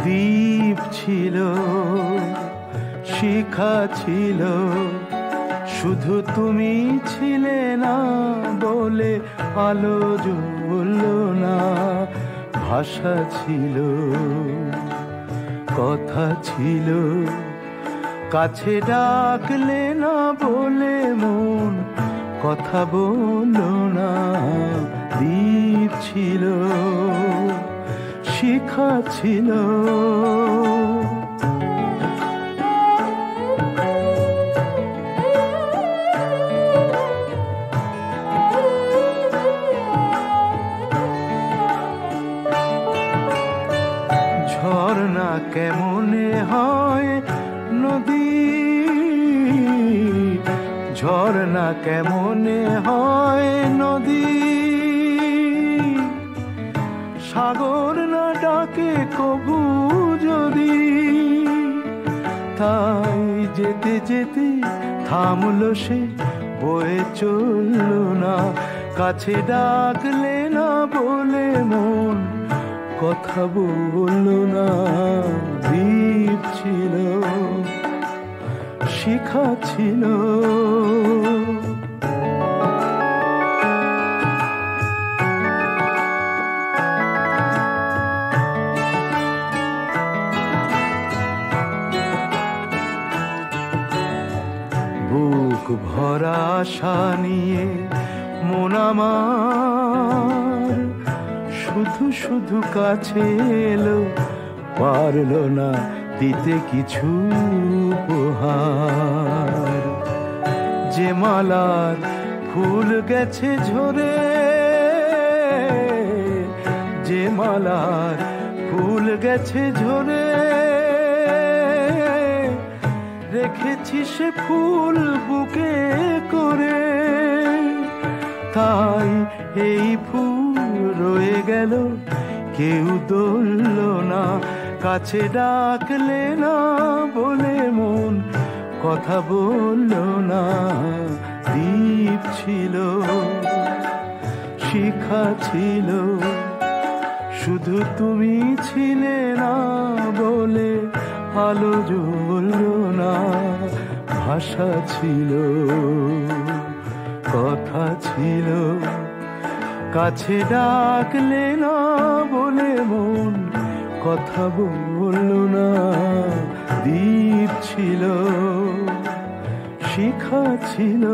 দ্বীপ ছিল, শিখা ছিল, শুধু তুমি ছিলে না বলে আলো জ্বলল না। ভাষা ছিল, কথা ছিল, কাছে ডাকলে না বলে মন কথা বলল না। দ্বীপ ছিল, শিখা ছিল। ঝর্ণা কেমনে হয় নদী, ঝর্ণা কেমনে হয় নদী, সাগর না ডাকে কবু যদি। তাই যেতে যেতে থামলো সে, বয়ে চলল না। কাছে ডাকলে না বলে মন কথা বলল না। দ্বীপ ছিল, শিখা ছিল। বুক ভরা আশা নিয়ে মন আমার শুধু শুধু কাছে এলো, পারলো না দিতে কিছু উপহার। যে মালার ফুল গেছে ঝরে, যে মালার ফুল গেছে ঝরে, রেখেছি সে ফুল বুকে করে। তাই এই ফুল রয়ে গেল, কেউ ধরল না। কাছে ডাকলে না বলে মন কথা বলল না। দ্বীপ ছিল, শিখা ছিল, শুধু তুমি ছিলে না বলে আলো জ্বলল না। ভাষা ছিল, কথা ছিল, কাছে ডাকলে না বলে মন কথা বলল না। দ্বীপ ছিল, শিখা ছিল।